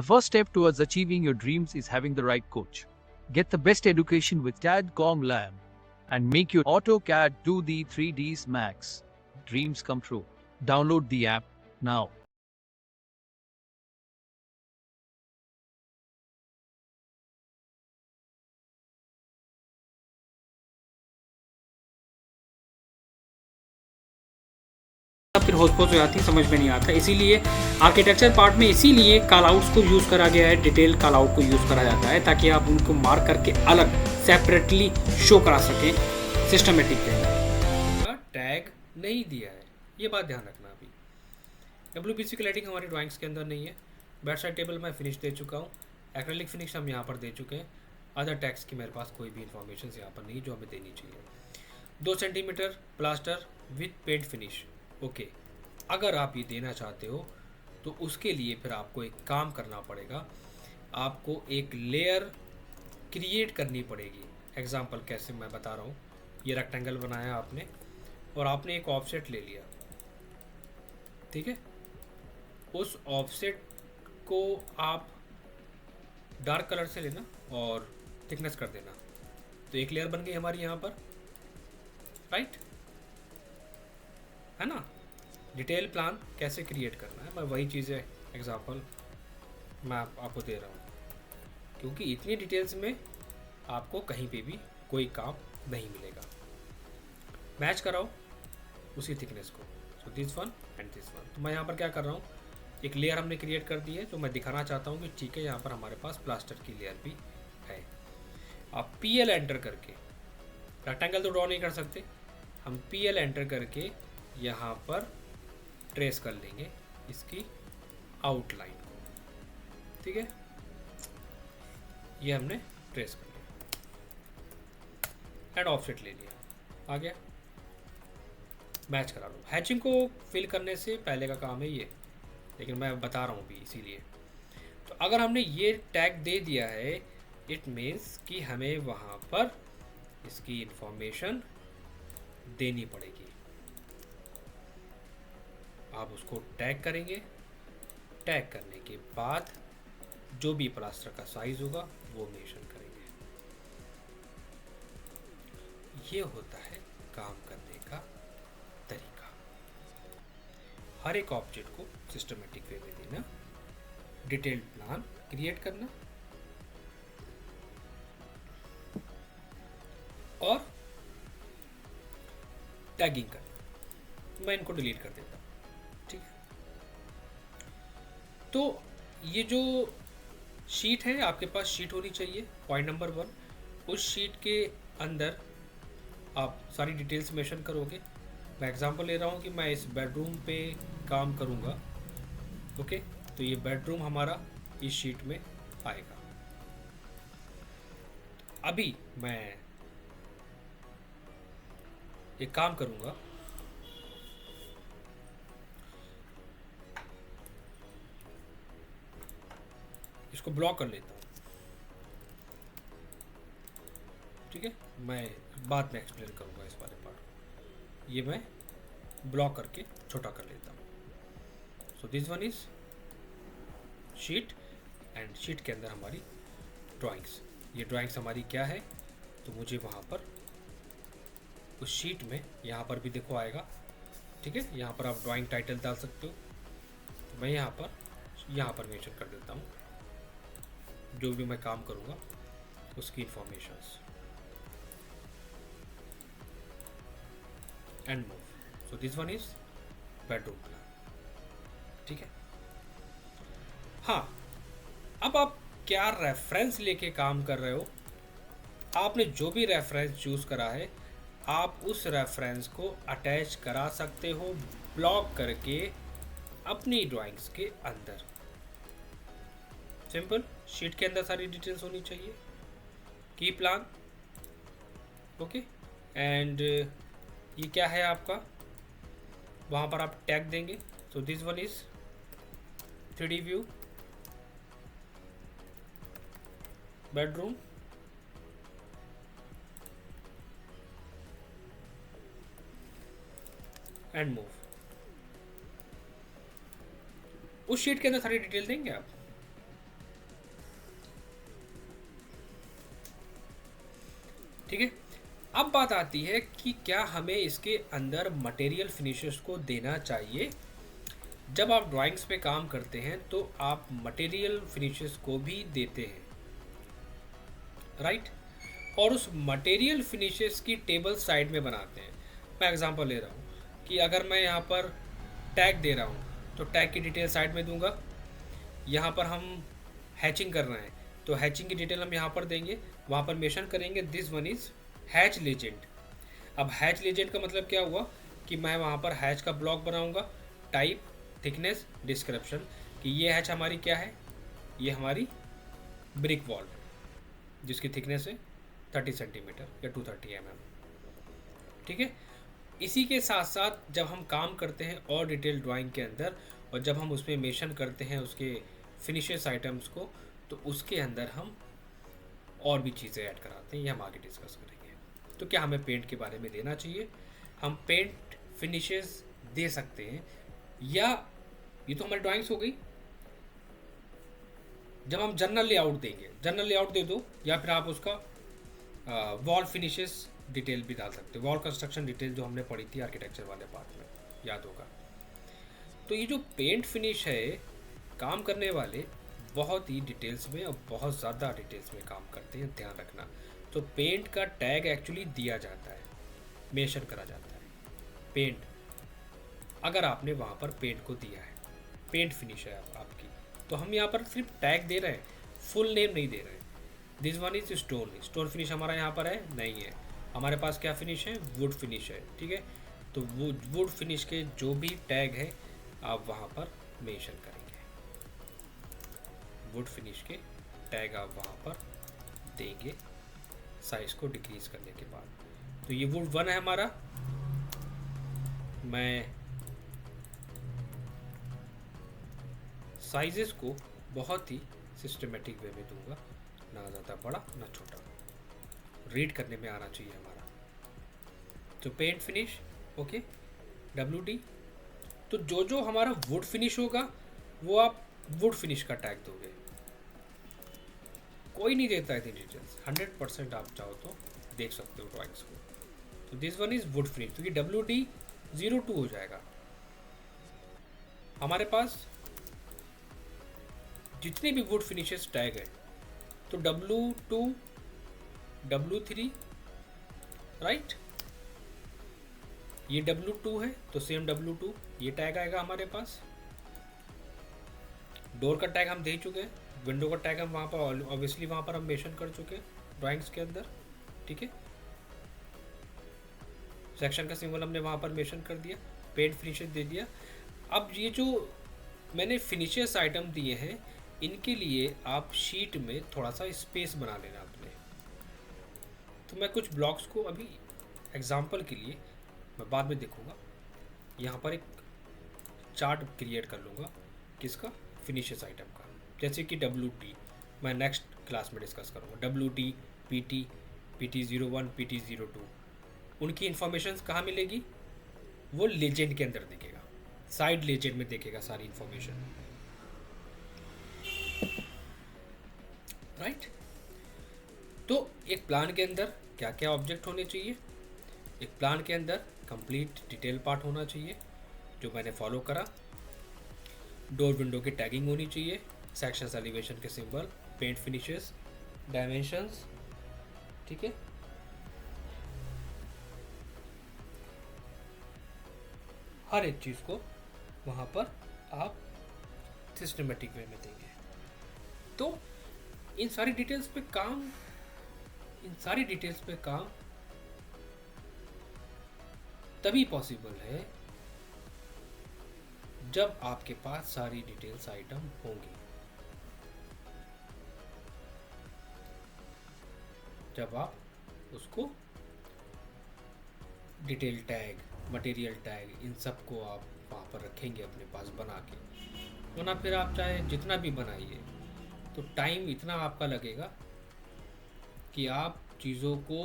first step towards achieving your dreams is having the right coach. Get the best education with CAD.com Lab and make your AutoCAD do the 3Ds Max. Dreams come true. Download the app now. फिर होस्पोस हो जाती है, समझ में नहीं आता। इसीलिए architecture part में इसीलिए कॉल आउट्स को यूज़ करा गया है, डिटेल कॉल आउट को यूज़ करा जाता है ताकि आप उनको मार्क करके अलग सेपरेटली शो करा सकें सिस्टमेटिक वे में। टैग नहीं दिया है, ये बात ध्यान रखना। अभी WBC की लाइटिंग हमारी ड्राइंग्स के अंदर नहीं है। बेड साइड टेबल मैं फिनिश दे चुका हूँ, एक्रेलिक फिनिश हम यहाँ पर दे चुके हैं। अदर टैग्स की मेरे पास कोई भी इंफॉर्मेशन यहाँ पर नहीं जो हमें देनी चाहिए। 2 centimetre plaster with paint finish. Okay, अगर आप ये देना चाहते हो तो उसके लिए फिर आपको एक काम करना पड़ेगा, आपको एक लेयर क्रिएट करनी पड़ेगी। एग्जांपल कैसे मैं बता रहा हूँ। ये रेक्टेंगल बनाया आपने और आपने एक ऑफसेट ले लिया, ठीक है। उस ऑफसेट को आप डार्क कलर से लेना और थिकनेस कर देना, तो एक लेयर बन गई हमारी यहाँ पर, राइट है ना। डिटेल प्लान कैसे क्रिएट करना है, मैं वही चीज़ें एग्जांपल मैं आपको दे रहा हूँ, क्योंकि इतनी डिटेल्स में आपको कहीं पे भी कोई काम नहीं मिलेगा। मैच कराओ उसी थिकनेस को, so this one and this one. तो मैं यहाँ पर क्या कर रहा हूँ, एक लेयर हमने क्रिएट कर दी है, जो मैं दिखाना चाहता हूँ कि ठीक है यहाँ पर हमारे पास प्लास्टर की लेयर भी है। आप PL एंटर करके, रेक्टेंगल तो ड्रॉ नहीं कर सकते, हम PL एंटर करके यहाँ पर ट्रेस कर लेंगे इसकी आउटलाइन को, ठीक है। ये हमने ट्रेस कर लिया एंड ऑफसेट ले लिया, आ गया। मैच करा लो। हैचिंग को फिल करने से पहले का काम है ये, लेकिन मैं बता रहा हूँ भी इसीलिए। तो अगर हमने ये टैग दे दिया है, इट मीन्स कि हमें वहाँ पर इसकी इंफॉर्मेशन देनी पड़ेगी। आप उसको टैग करेंगे, टैग करने के बाद जो भी प्लास्टर का साइज होगा वो मेंशन करेंगे। ये होता है काम करने का तरीका। हर एक ऑब्जेक्ट को सिस्टमेटिक वे में देना, डिटेल्ड प्लान क्रिएट करना और टैगिंग करना। मैं इनको डिलीट कर देता हूँ, ठीक है। तो ये जो शीट है, आपके पास शीट होनी चाहिए। पॉइंट नंबर 1, उस शीट के अंदर आप सारी डिटेल्स मेंशन करोगे। मैं एग्जांपल ले रहा हूँ कि मैं इस बेडरूम पे काम करूँगा, ओके। तो ये बेडरूम हमारा इस शीट में आएगा। अभी मैं एक काम करूँगा, इसको ब्लॉक कर लेता हूँ, ठीक है। मैं बाद में एक्सप्लेन करूँगा इस वाले पार्ट। ये मैं ब्लॉक करके छोटा कर लेता हूँ। So this one is sheet and sheet के अंदर हमारी ड्राइंग्स। ये ड्राइंग्स हमारी क्या है, तो मुझे वहाँ पर उस शीट में यहाँ पर भी देखो आएगा, ठीक है। यहाँ पर आप ड्राइंग टाइटल डाल सकते हो। तो मैं यहाँ पर मेंशन कर देता हूँ जो भी मैं काम करूँगा उसकी informations and move. So this one is bedroom plan, ठीक है। हाँ, अब आप क्या रेफरेंस लेके काम कर रहे हो, आपने जो भी रेफरेंस चूज़ करा है आप उस रेफरेंस को अटैच करा सकते हो ब्लॉक करके अपनी ड्राइंग्स के अंदर। सिंपल, शीट के अंदर सारी डिटेल्स होनी चाहिए, की प्लान, ओके। एंड ये क्या है आपका, वहाँ पर आप टैग देंगे। So this one is 3D view bedroom, and move. उस शीट के अंदर सारी डिटेल देंगे आप, ठीक है। अब बात आती है कि क्या हमें इसके अंदर मटेरियल फिनिशेस को देना चाहिए। जब आप ड्राइंग्स पे काम करते हैं तो आप मटेरियल फिनिशेस को भी देते हैं, राइट। और उस मटेरियल फिनिशेस की टेबल साइड में बनाते हैं। मैं एग्जांपल ले रहा हूँ कि अगर मैं यहाँ पर टैग दे रहा हूँ तो टैग की डिटेल साइड में दूंगा। यहाँ पर हम हैचिंग कर रहे हैं तो हैचिंग की डिटेल हम यहाँ पर देंगे, वहाँ पर मेंशन करेंगे this one is hatch legend. अब हैच लेजेंड का मतलब क्या हुआ कि मैं वहाँ पर हैच का ब्लॉक बनाऊँगा, टाइप, थिकनेस, डिस्क्रिप्शन, कि ये हैच हमारी क्या है, ये हमारी ब्रिक वॉल जिसकी थिकनेस है 30 सेंटीमीटर या 230 mm, ठीक है। इसी के साथ साथ जब हम काम करते हैं और डिटेल ड्राइंग के अंदर और जब हम उसमें मेंशन करते हैं उसके फिनिशेस आइटम्स को, तो उसके अंदर हम और भी चीज़ें ऐड कराते हैं, ये हम आगे डिस्कस करेंगे। तो क्या हमें पेंट के बारे में देना चाहिए? हम पेंट फिनिशेस दे सकते हैं, या ये तो हमारी ड्राइंग्स हो गई। जब हम जनरल लेआउट देंगे, जनरल लेआउट दे दो, या फिर आप उसका वॉल फिनिशेस डिटेल भी डाल सकते हो, वॉल कंस्ट्रक्शन डिटेल जो हमने पढ़ी थी आर्किटेक्चर वाले पार्ट में, याद होगा। तो ये जो पेंट फिनिश है, काम करने वाले बहुत ही डिटेल्स में और बहुत ज़्यादा डिटेल्स में काम करते हैं, ध्यान रखना। तो पेंट का टैग एक्चुअली दिया जाता है, मेंशन करा जाता है पेंट, अगर आपने वहाँ पर पेंट को दिया है, पेंट फिनिश है आपकी, तो हम यहाँ पर सिर्फ टैग दे रहे हैं, फुल नेम नहीं दे रहे हैं। This one is stone, stone finish हमारा यहाँ पर है नहीं है, हमारे पास क्या फिनिश है, वुड फिनिश है, ठीक है। तो वो वुड फिनिश के जो भी टैग है आप वहाँ पर मेंशन करेंगे, वुड फिनिश के टैग आप वहाँ पर देंगे साइज को डिक्रीज करने के बाद। तो ये वुड 1 है हमारा, मैं साइजेस को बहुत ही सिस्टमेटिक वे में दूंगा, ना ज़्यादा बड़ा ना छोटा, रीड करने में आना चाहिए हमारा। तो पेंट फिनिश ओके, WD। तो जो जो हमारा वुड फिनिश होगा वो आप वुड फिनिश का टैग दोगे, कोई नहीं देता है इतनी डिटेल्स, 100% आप चाहो तो देख सकते हो ड्राइंग्स को। तो this one is would finish, तो ये WD 02 हो जाएगा। हमारे पास जितने भी वुड फिनिशेस टैग है, तो W2 W3, राइट, ये W2 है तो सेम W2 ये टैग आएगा हमारे पास। डोर का टैग हम दे चुके हैं, विंडो का टैग हम वहाँ पर ऑब्वियसली वहाँ पर हम मेंशन कर चुके हैं ड्राइंग्स के अंदर, ठीक है। सेक्शन का सिंबल हमने वहाँ पर मेंशन कर दिया, पेंट फिनिशेस दे दिया। अब ये जो मैंने फिनिशेस आइटम दिए हैं, इनके लिए आप शीट में थोड़ा सा स्पेस बना लेना अपने। तो मैं कुछ ब्लॉक्स को अभी एग्जांपल के लिए मैं बाद में देखूँगा, यहाँ पर एक चार्ट क्रिएट कर लूँगा, किसका, फिनिशेस आइटम का। जैसे कि WT मैं नेक्स्ट क्लास में डिस्कस करूँगा, WT, PT, PT01, PT02, उनकी इन्फॉर्मेशन कहाँ मिलेगी, वो लेजेंड के अंदर दिखेगा, साइड लेजेंड में देखेगा सारी इन्फॉर्मेशन, राइट। तो एक प्लान के अंदर क्या क्या ऑब्जेक्ट होने चाहिए, एक प्लान के अंदर कंप्लीट डिटेल पार्ट होना चाहिए जो मैंने फॉलो करा, डोर विंडो की टैगिंग होनी चाहिए, सेक्शंस, एलिवेशन के सिंबल, पेंट फिनिशेस, डायमेंशंस, ठीक है। हर एक चीज़ को वहाँ पर आप सिस्टमेटिक वे में देंगे। तो इन सारी डिटेल्स पे काम तभी पॉसिबल है जब आपके पास सारी डिटेल्स आइटम होंगी, जब आप उसको डिटेल टैग, मटेरियल टैग, इन सब को आप वहाँ पर रखेंगे अपने पास बना के। वरना फिर आप चाहे जितना भी बनाइए तो टाइम इतना आपका लगेगा कि आप चीज़ों को